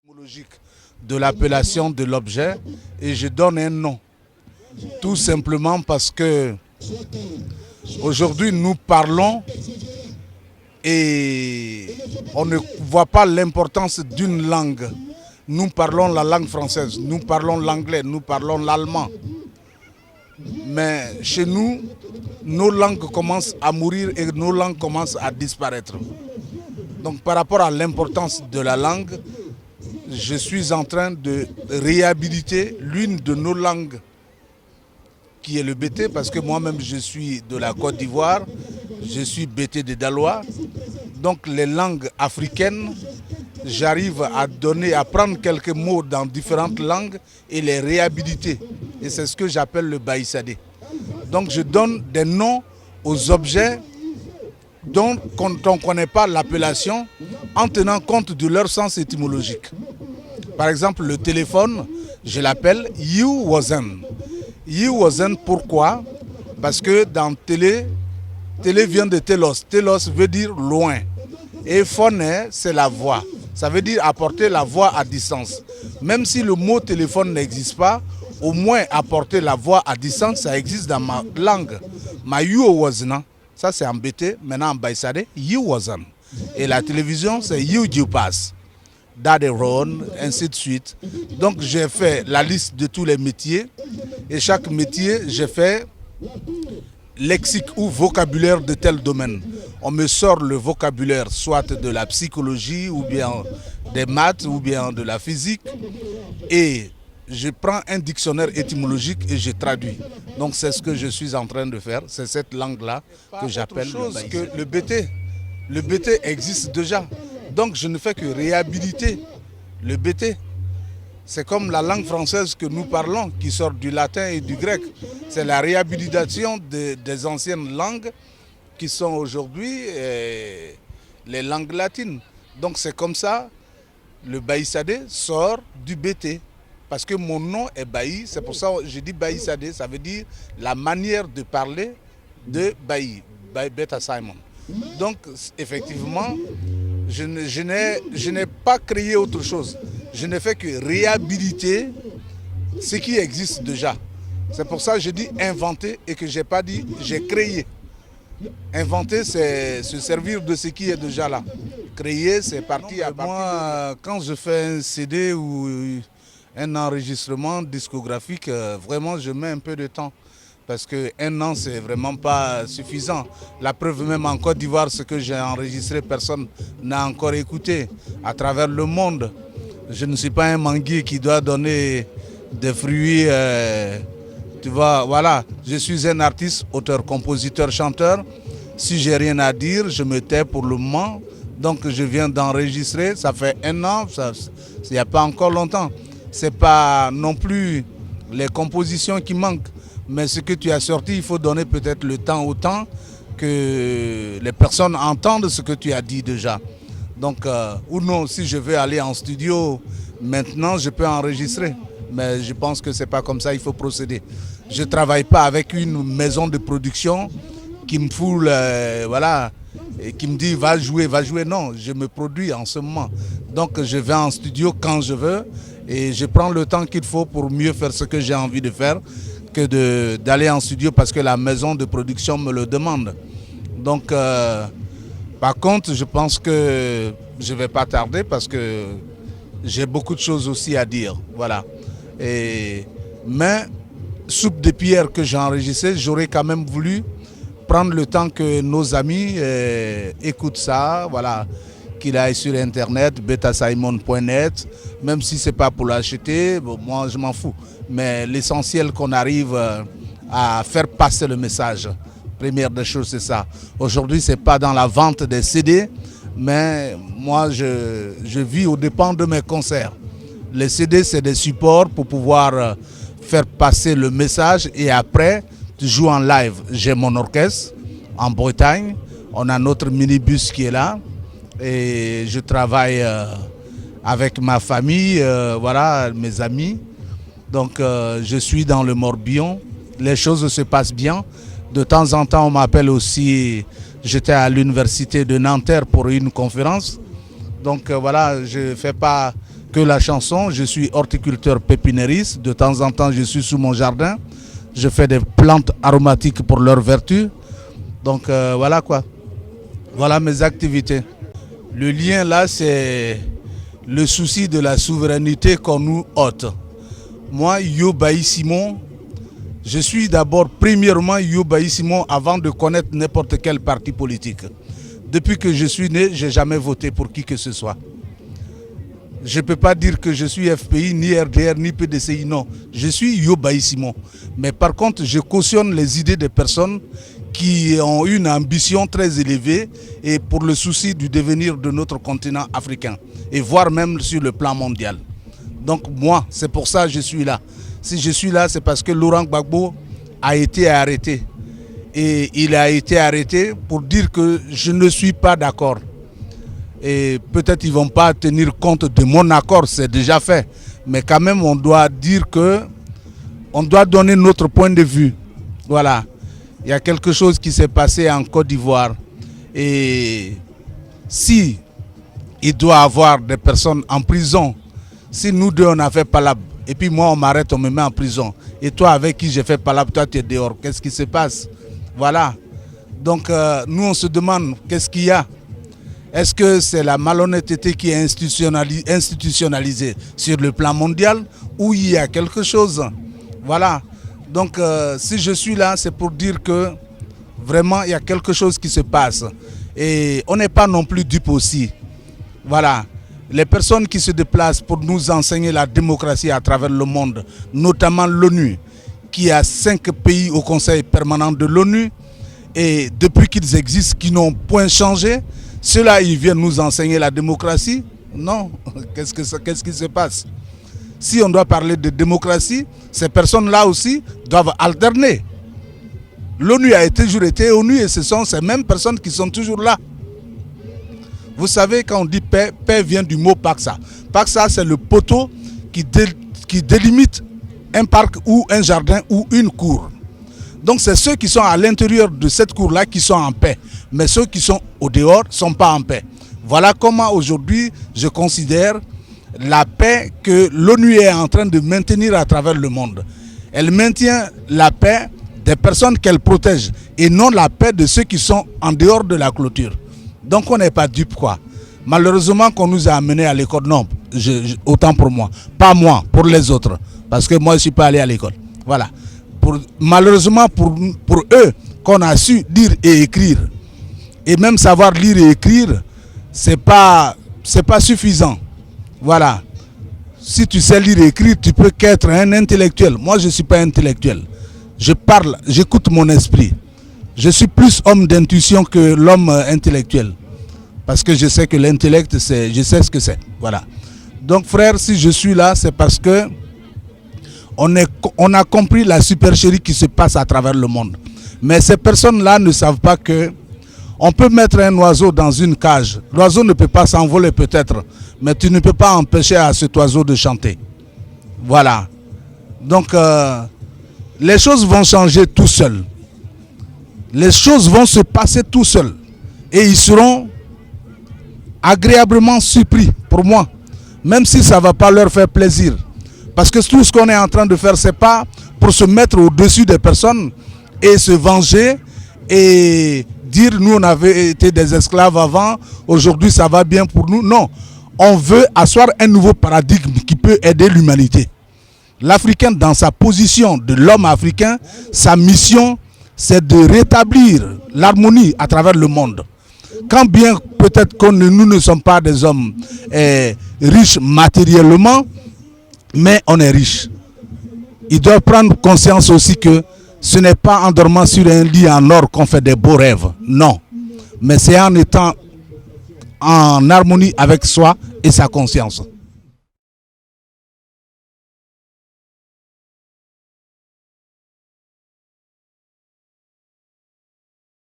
étymologique de l'appellation de l'objet et je donne un nom. Tout simplement parce que aujourd'hui nous parlons et on ne voit pas l'importance d'une langue. Nous parlons la langue française, nous parlons l'anglais, nous parlons l'allemand. Mais chez nous, nos langues commencent à mourir et nos langues commencent à disparaître. Donc par rapport à l'importance de la langue, je suis en train de réhabiliter l'une de nos langues qui est le bété, parce que moi-même je suis de la Côte d'Ivoire, je suis bété de Dalois. Donc les langues africaines, j'arrive à prendre quelques mots dans différentes langues et les réhabiliter. Et c'est ce que j'appelle le baïsadé. Donc je donne des noms aux objets dont on ne connaît pas l'appellation en tenant compte de leur sens étymologique. Par exemple, le téléphone, je l'appelle Yiwazen. Yiwazen, pourquoi? Parce que dans télé vient de Telos. Telos veut dire loin. Et phoné, c'est la voix. Ça veut dire apporter la voix à distance. Même si le mot téléphone n'existe pas, au moins apporter la voix à distance, ça existe dans ma langue. Ma Yiwazena, ça c'est en bété, maintenant en baïsadé, Yiwazan. Et la télévision, c'est Yiwjupas, Daderon, ainsi de suite. Donc j'ai fait la liste de tous les métiers. Et chaque métier, j'ai fait lexique ou vocabulaire de tel domaine. On me sort le vocabulaire soit de la psychologie ou bien des maths ou bien de la physique et je prends un dictionnaire étymologique et je traduis. Donc c'est ce que je suis en train de faire, c'est cette langue-là que j'appelle le bété. Le bété existe déjà, donc je ne fais que réhabiliter le bété. C'est comme la langue française que nous parlons, qui sort du latin et du grec. C'est la réhabilitation des anciennes langues qui sont aujourd'hui les langues latines. Donc c'est comme ça, le baïsadé sort du bété. Parce que mon nom est Baï, c'est pour ça que je dis baïsadé, ça veut dire la manière de parler de Baï, Baï Beta Simon. Donc effectivement, je n'ai pas créé autre chose. Je ne fais que réhabiliter ce qui existe déjà. C'est pour ça que je dis inventer et que je n'ai pas dit j'ai créé. Inventer, c'est se servir de ce qui est déjà là. Créer, c'est parti à partir moi, quand je fais un CD ou un enregistrement discographique, vraiment je mets un peu de temps. Parce qu'un an, c'est vraiment pas suffisant. La preuve, même en Côte d'Ivoire, ce que j'ai enregistré, personne n'a encore écouté. À travers le monde, je ne suis pas un manguier qui doit donner des fruits. Tu vois, voilà. Je suis un artiste, auteur, compositeur, chanteur. Si j'ai rien à dire, je me tais pour le moment. Donc je viens d'enregistrer, ça fait un an, il n'y a pas encore longtemps. Ce n'est pas non plus les compositions qui manquent. Mais ce que tu as sorti, il faut donner peut-être le temps au temps que les personnes entendent ce que tu as dit déjà. Donc, ou non, si je veux aller en studio, maintenant je peux enregistrer. Mais je pense que ce n'est pas comme ça, il faut procéder. Je ne travaille pas avec une maison de production qui me foule, voilà, et qui me dit va jouer. Non, je me produis en ce moment. Donc je vais en studio quand je veux et je prends le temps qu'il faut pour mieux faire ce que j'ai envie de faire que d'aller en studio parce que la maison de production me le demande. Donc, par contre, je pense que je ne vais pas tarder parce que j'ai beaucoup de choses aussi à dire. Voilà. Mais, Soupe de pierre que j'ai enregistré, j'aurais quand même voulu prendre le temps que nos amis écoutent ça, voilà, qu'il aille sur internet, betasimon.net, même si ce n'est pas pour l'acheter, bon, moi je m'en fous. Mais l'essentiel qu'on arrive à faire passer le message. Première des choses, c'est ça. Aujourd'hui, ce n'est pas dans la vente des CD, mais moi, je vis aux dépens de mes concerts. Les CD, c'est des supports pour pouvoir faire passer le message et après, tu joues en live. J'ai mon orchestre en Bretagne, on a notre minibus qui est là et je travaille avec ma famille, voilà, mes amis. Donc je suis dans le Morbihan, les choses se passent bien. De temps en temps, on m'appelle aussi, j'étais à l'université de Nanterre pour une conférence. Donc voilà, je ne fais pas que la chanson. Je suis horticulteur pépinériste. De temps en temps, je suis sous mon jardin. Je fais des plantes aromatiques pour leur vertu. Donc voilà quoi. Voilà mes activités. Le lien là, c'est le souci de la souveraineté qu'on nous ôte. Moi, Yo Bailly Simon, je suis d'abord premièrement Yo Bailly Simon avant de connaître n'importe quel parti politique. Depuis que je suis né, je n'ai jamais voté pour qui que ce soit. Je ne peux pas dire que je suis FPI, ni RDR, ni PDCI, non. Je suis Yo Bailly Simon. Mais par contre, je cautionne les idées des personnes qui ont une ambition très élevée et pour le souci du devenir de notre continent africain, et voire même sur le plan mondial. Donc moi, c'est pour ça que je suis là. Si je suis là, c'est parce que Laurent Gbagbo a été arrêté. Et il a été arrêté pour dire que je ne suis pas d'accord. Et peut-être qu'ils ne vont pas tenir compte de mon accord, c'est déjà fait. Mais quand même, on doit dire que on doit donner notre point de vue. Voilà. Il y a quelque chose qui s'est passé en Côte d'Ivoire. Et si il doit y avoir des personnes en prison, si nous deux on a fait palabre, et puis moi on m'arrête, on me met en prison, et toi avec qui j'ai fait palabre, toi tu es dehors, qu'est-ce qui se passe? Voilà. Donc nous on se demande qu'est-ce qu'il y a. Est-ce que c'est la malhonnêteté qui est institutionnalisée sur le plan mondial ou il y a quelque chose? Voilà. Donc si je suis là, c'est pour dire que vraiment il y a quelque chose qui se passe. Et on n'est pas non plus dupe aussi. Voilà. Les personnes qui se déplacent pour nous enseigner la démocratie à travers le monde, notamment l'ONU, qui a 5 pays au Conseil permanent de l'ONU, et depuis qu'ils existent, qui n'ont point changé, ceux-là, ils viennent nous enseigner la démocratie? Non. Qu'est-ce qui se passe? Si on doit parler de démocratie, ces personnes-là aussi doivent alterner. L'ONU a toujours été ONU et ce sont ces mêmes personnes qui sont toujours là. Vous savez, quand on dit paix, paix vient du mot Paxa. Paxa, c'est le poteau qui délimite un parc ou un jardin ou une cour. Donc c'est ceux qui sont à l'intérieur de cette cour-là qui sont en paix. Mais ceux qui sont au dehors ne sont pas en paix. Voilà comment aujourd'hui je considère la paix que l'ONU est en train de maintenir à travers le monde. Elle maintient la paix des personnes qu'elle protège et non la paix de ceux qui sont en dehors de la clôture. Donc on n'est pas dupe quoi. Malheureusement qu'on nous a amenés à l'école, non, autant pour moi, pas moi, pour les autres. Parce que moi je ne suis pas allé à l'école. Voilà. Malheureusement pour eux, qu'on a su lire et écrire. Et même savoir lire et écrire, c'est pas suffisant. Voilà. Si tu sais lire et écrire, tu peux qu'être un intellectuel. Moi je ne suis pas intellectuel. Je parle, j'écoute mon esprit. Je suis plus homme d'intuition que l'homme intellectuel. Parce que je sais que l'intellect, je sais ce que c'est. Voilà. Donc frère, si je suis là, c'est parce que on a compris la supercherie qui se passe à travers le monde. Mais ces personnes-là ne savent pas que on peut mettre un oiseau dans une cage. L'oiseau ne peut pas s'envoler peut-être, mais tu ne peux pas empêcher à cet oiseau de chanter. Voilà. Donc, les choses vont changer tout seuls. Les choses vont se passer tout seuls. Et ils seront agréablement surpris pour moi. Même si ça ne va pas leur faire plaisir. Parce que tout ce qu'on est en train de faire, ce n'est pas pour se mettre au-dessus des personnes et se venger et dire nous on avait été des esclaves avant, aujourd'hui ça va bien pour nous. Non, on veut asseoir un nouveau paradigme qui peut aider l'humanité. L'Africain dans sa position de l'homme africain, sa mission c'est de rétablir l'harmonie à travers le monde. Quand bien peut-être que nous ne sommes pas des hommes riches matériellement, mais on est riche. Il doit prendre conscience aussi que ce n'est pas en dormant sur un lit en or qu'on fait des beaux rêves. Non. Mais c'est en étant en harmonie avec soi et sa conscience.